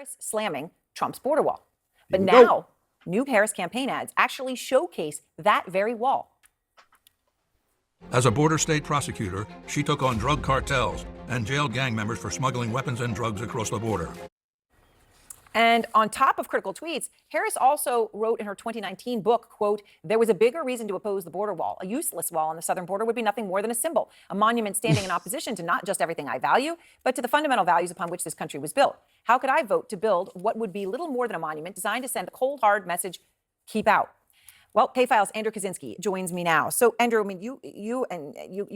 Harris slamming Trump's border wall. But now, new Harris campaign ads actually showcase that very wall. As a border state prosecutor, she took on drug cartels and jailed gang members for smuggling weapons and drugs across the border. And on top of critical tweets, Harris also wrote in her 2019 book, quote, "There was a bigger reason to oppose the border wall. A useless wall on the southern border would be nothing more than a symbol, a monument standing in opposition to not just everything I value, but to the fundamental values upon which this country was built. How could I vote to build what would be little more than a monument designed to send the cold, hard message, keep out?" Well, K-File's Andrew Kaczynski joins me now. So, Andrew, I mean, you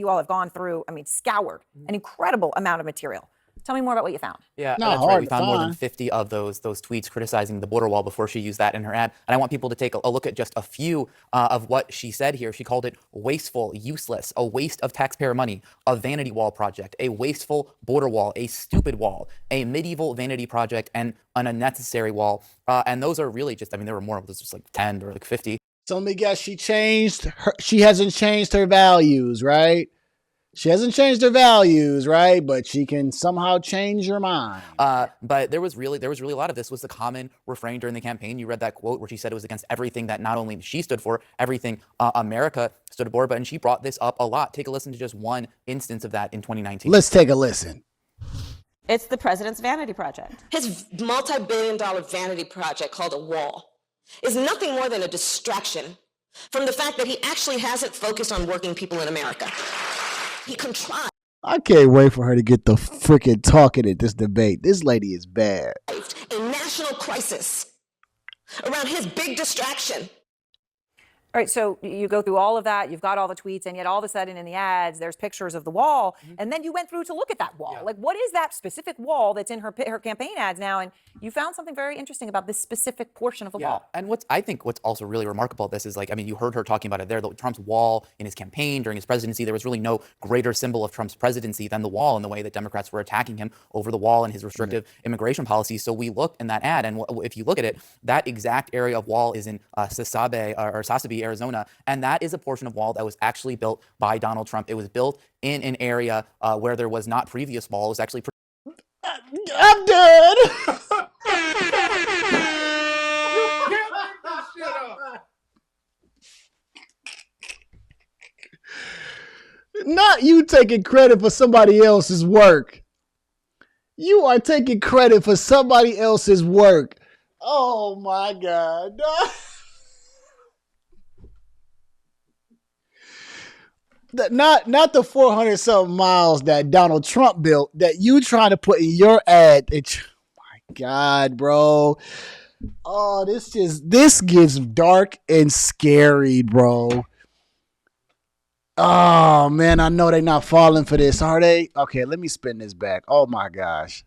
all have gone through, scoured an incredible amount of material. Tell me more about what you found. Yeah, that's right. We found more than 50 of those tweets criticizing the border wall before she used that in her ad. And I want people to take a look at just a few of what she said here. She called it wasteful, useless, a waste of taxpayer money, a vanity wall project, a wasteful border wall, a stupid wall, a medieval vanity project, and an unnecessary wall. And those are really just, there were more of those, just like 10 or like 50. So let me guess, she hasn't changed her values, right? She hasn't changed her values, right? But she can somehow change your mind. But there was really a lot of this was the common refrain during the campaign. You read that quote where she said it was against everything that not only she stood for, everything America stood for, and she brought this up a lot. Take a listen to just one instance of that in 2019. Let's take a listen. It's the president's vanity project. His multi-billion-dollar vanity project called a wall is nothing more than a distraction from the fact that he actually hasn't focused on working people in America. He contrived. I can't wait for her to get the freaking talking at this debate. This lady is bad. A national crisis around his big distraction. All right, so you go through all of that, you've got all the tweets, and yet all of a sudden in the ads, there's pictures of the wall, and then you went through to look at that wall. Yeah. Like, what is that specific wall that's in her campaign ads now? And you found something very interesting about this specific portion of the wall. And I think what's also really remarkable about this is, you heard her talking about it there, Trump's wall in his campaign during his presidency. There was really no greater symbol of Trump's presidency than the wall, and the way that Democrats were attacking him over the wall and his restrictive immigration policy. So we looked in that ad, and if you look at it, that exact area of wall is in Sasabe, Arizona, and that is a portion of wall that was actually built by Donald Trump. It was built in an area where there was not previous wall. It was actually I'm dead. Not you taking credit for somebody else's work. You are taking credit for somebody else's work. Oh my God. Not the 400 something miles that Donald Trump built that you trying to put in your ad. My God, bro. Oh, this gets dark and scary, bro. Oh man, I know they're not falling for this, are they? Okay, let me spin this back. Oh my gosh.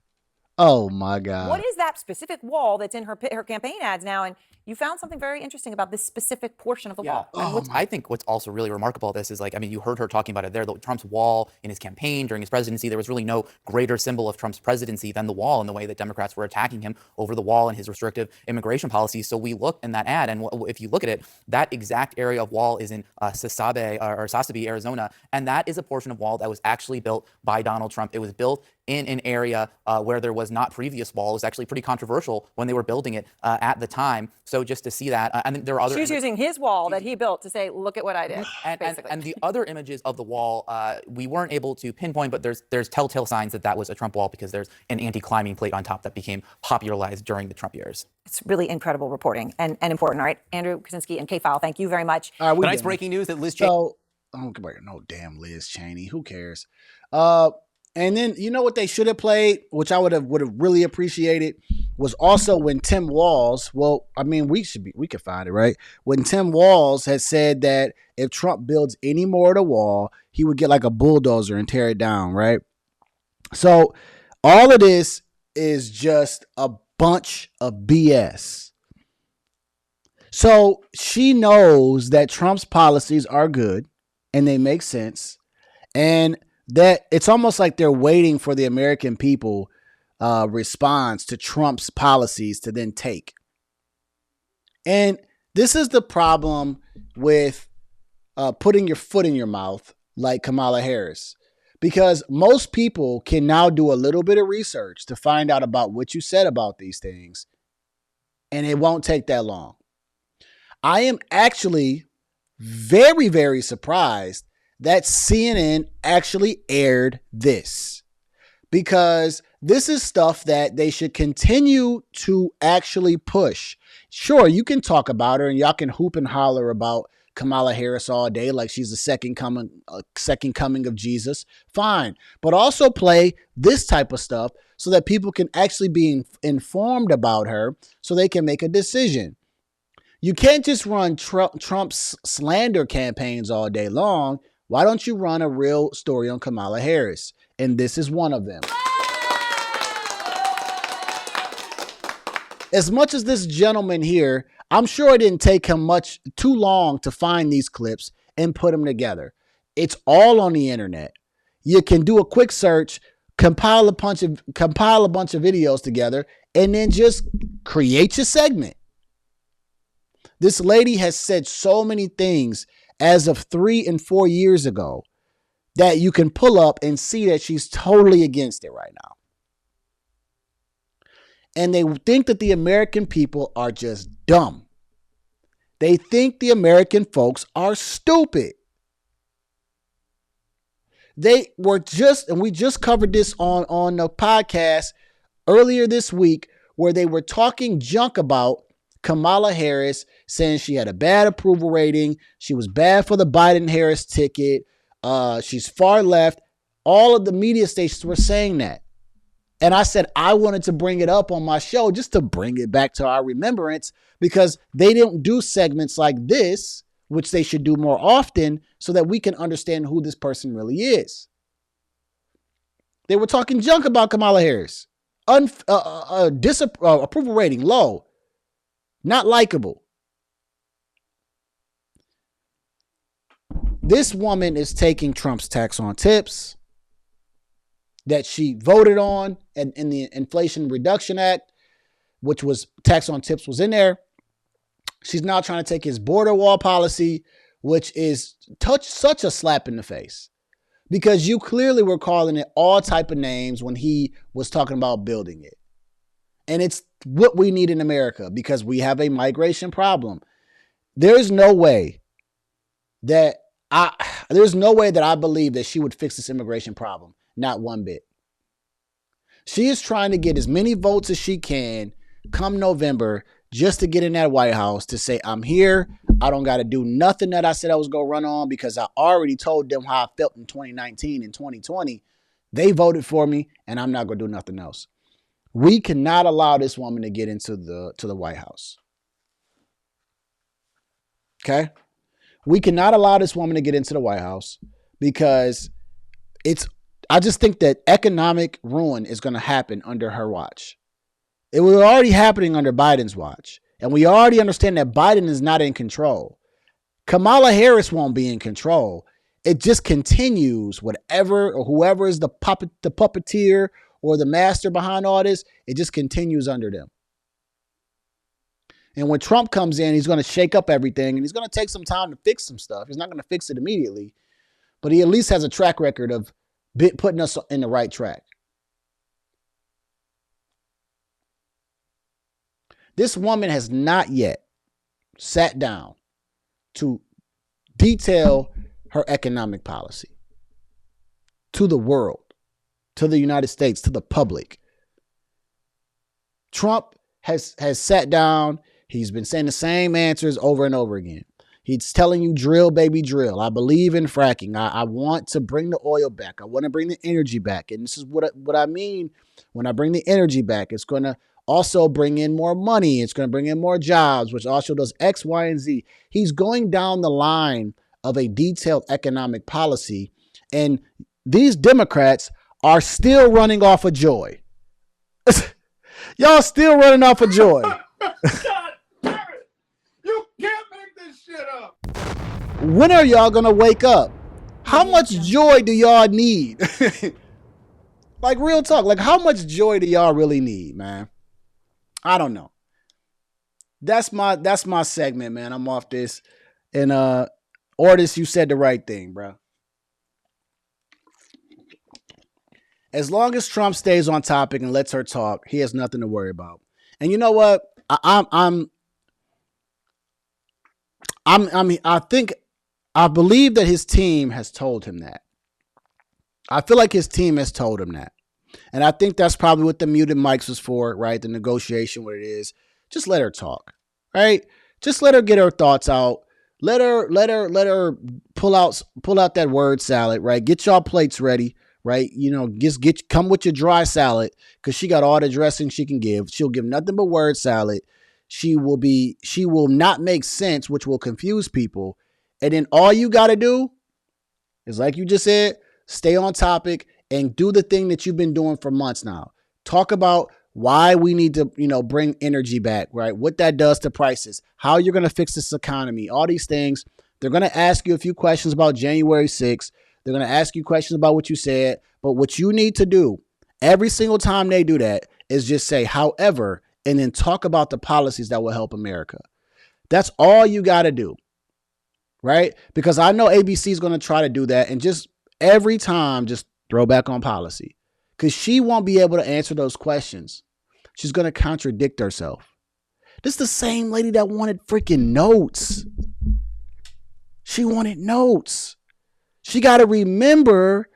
Oh my God. What is that specific wall that's in her campaign ads now? And you found something very interesting about this specific portion of the wall. And I think what's also really remarkable about this is, you heard her talking about it there, Trump's wall in his campaign during his presidency. There was really no greater symbol of Trump's presidency than the wall, and the way that Democrats were attacking him over the wall and his restrictive immigration policy. So we looked in that ad, and if you look at it, that exact area of wall is in Sasabe, Arizona, and that is a portion of wall that was actually built by Donald Trump. It was built in an area where there was not previous wall. It was actually pretty controversial when they were building it at the time. So just to see that, and there are other. She's using his wall that he built to say, "Look at what I did." And the other images of the wall, we weren't able to pinpoint, but there's telltale signs that was a Trump wall, because there's an anti-climbing plate on top that became popularized during the Trump years. It's really incredible reporting and important. All right, Andrew Kaczynski and K-File, thank you very much. Tonight's breaking news that Liz Cheney. Oh, come on, no damn Liz Cheney. Who cares? And then you know what they should have played, which I would have really appreciated, was also when Tim Walz. Well, we could find it, right? When Tim Walz had said that if Trump builds any more of the wall, he would get like a bulldozer and tear it down, right? So all of this is just a bunch of BS. So she knows that Trump's policies are good and they make sense, and that it's almost like they're waiting for the American people response to Trump's policies to then take. And this is the problem with putting your foot in your mouth like Kamala Harris, Because most people can now do a little bit of research to find out about what you said about these things, and it won't take that long. I am actually very, very surprised that CNN actually aired this, because this is stuff that they should continue to actually push. Sure, you can talk about her and y'all can hoop and holler about Kamala Harris all day like she's the second coming of Jesus. Fine. But also play this type of stuff so that people can actually be informed about her so they can make a decision. You can't just run Trump's slander campaigns all day long. Why don't you run a real story on Kamala Harris? And this is one of them. As much as this gentleman here, I'm sure it didn't take him too long to find these clips and put them together. It's all on the internet. You can do a quick search, compile a bunch of videos together, and then just create your segment. This lady has said so many things as of 3 and 4 years ago that you can pull up and see that she's totally against it right now. And they think that the American people are just dumb. They think the American folks are stupid. They were and we just covered this on the podcast earlier this week, where they were talking junk about Kamala Harris, saying she had a bad approval rating. She was bad for the Biden-Harris ticket. She's far left. All of the media stations were saying that. And I said I wanted to bring it up on my show just to bring it back to our remembrance, because they don't do segments like this, which they should do more often, so that we can understand who this person really is. They were talking junk about Kamala Harris. Approval rating low. Not likable. This woman is taking Trump's tax on tips that she voted on in the Inflation Reduction Act, which was tax on tips was in there. She's now trying to take his border wall policy, which is such a slap in the face, because you clearly were calling it all type of names when he was talking about building it. And it's what we need in America, because we have a migration problem. There's no way that I believe that she would fix this immigration problem. Not one bit. She is trying to get as many votes as she can come November just to get in that White House to say, I'm here. I don't got to do nothing that I said I was going to run on, because I already told them how I felt in 2019 and 2020. They voted for me, and I'm not going to do nothing else. We cannot allow this woman to get into the White House. Okay? We cannot allow this woman to get into the White House, because I just think that economic ruin is going to happen under her watch. It was already happening under Biden's watch. And we already understand that Biden is not in control. Kamala Harris won't be in control. It just continues. Whatever or whoever is the puppeteer or the master behind all this, it just continues under them. And when Trump comes in, he's going to shake up everything, and he's going to take some time to fix some stuff. He's not going to fix it immediately, but he at least has a track record of putting us in the right track. This woman has not yet sat down to detail her economic policy to the world, to the United States, to the public. Trump has sat down. He's been saying the same answers over and over again. He's telling you, drill, baby, drill. I believe in fracking. I want to bring the oil back. I want to bring the energy back. And this is what I mean when I bring the energy back. It's going to also bring in more money. It's going to bring in more jobs, which also does X, Y, and Z. He's going down the line of a detailed economic policy. And these Democrats are still running off of joy. Y'all still running off of joy. God damn it. You can't make this shit up. When are y'all going to wake up? How much joy do y'all need? Like, real talk. Like, how much joy do y'all really need, man? I don't know. That's my segment, man. I'm off this. And Ortis, you said the right thing, bro. As long as Trump stays on topic and lets her talk, he has nothing to worry about. And you know what? I believe that his team has told him that. I feel like his team has told him that. And I think that's probably what the muted mics was for, right? The negotiation, what it is. Just let her talk, right? Just let her get her thoughts out. Let her pull out that word salad, right? Get y'all plates ready, right? You know, just come with your dry salad because she got all the dressing she can give. She'll give nothing but word salad. She will not make sense, which will confuse people. And then all you got to do is, like you just said, stay on topic and do the thing that you've been doing for months now. Talk about why we need to, bring energy back, right? What that does to prices, how you're going to fix this economy, all these things. They're going to ask you a few questions about January 6th. They're going to ask you questions about what you said. But what you need to do every single time they do that is just say, however, and then talk about the policies that will help America. That's all you got to do, right? Because I know ABC is going to try to do that and just every time just throw back on policy because she won't be able to answer those questions. She's going to contradict herself. This is the same lady that wanted freaking notes. She wanted notes. She got to remember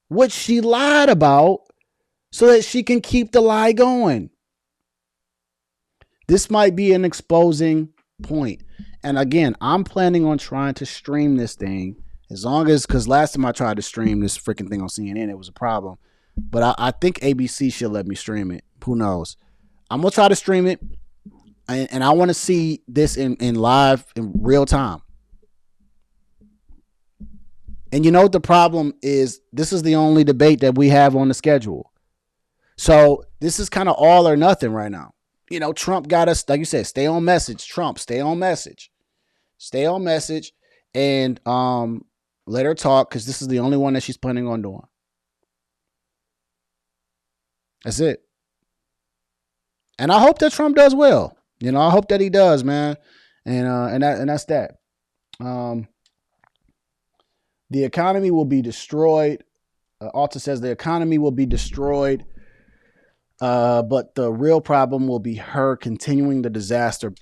what she lied about so that she can keep the lie going. This might be an exposing point. And again, I'm planning on trying to stream this thing because last time I tried to stream this freaking thing on CNN, it was a problem. But I think ABC should let me stream it. Who knows? I'm going to try to stream it. And I want to see this in live, in real time. And you know what the problem is? This is the only debate that we have on the schedule. So this is kind of all or nothing right now. Trump got us, like you said, stay on message. Trump, stay on message. Stay on message and let her talk because this is the only one that she's planning on doing. That's it. And I hope that Trump does well. I hope that he does, man. And that's that. The economy will be destroyed. Alta says the economy will be destroyed. But the real problem will be her continuing the disaster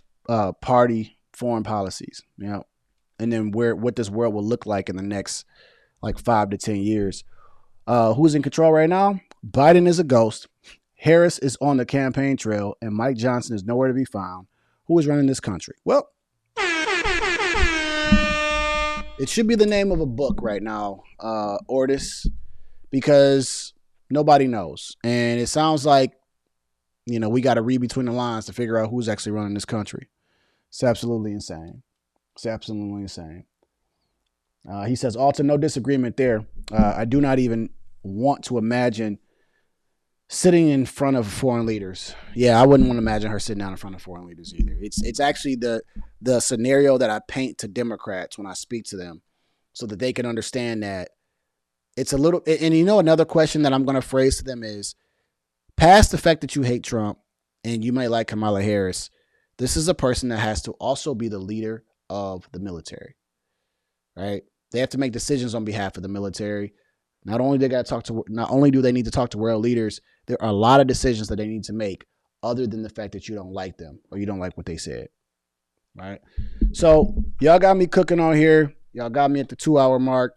party foreign policies. And then what this world will look like in the next 5 to 10 years. Who's in control right now? Biden is a ghost. Harris is on the campaign trail, and Mike Johnson is nowhere to be found. Who is running this country? Well, it should be the name of a book right now, Ortis, because nobody knows. And it sounds like, we got to read between the lines to figure out who's actually running this country. It's absolutely insane. It's absolutely insane. He says, Alta, no disagreement there. I do not even want to imagine sitting in front of foreign leaders. Yeah, I wouldn't want to imagine her sitting down in front of foreign leaders either. It's actually the scenario that I paint to Democrats when I speak to them so that they can understand that it's a little, and another question that I'm going to phrase to them is, past the fact that you hate Trump and you may like Kamala Harris, this is a person that has to also be the leader of the military, right? They have to make decisions on behalf of the military. Not only do they need to talk to world leaders, there are a lot of decisions that they need to make other than the fact that you don't like them or you don't like what they said, right? So y'all got me cooking on here. Y'all got me at the 2-hour mark.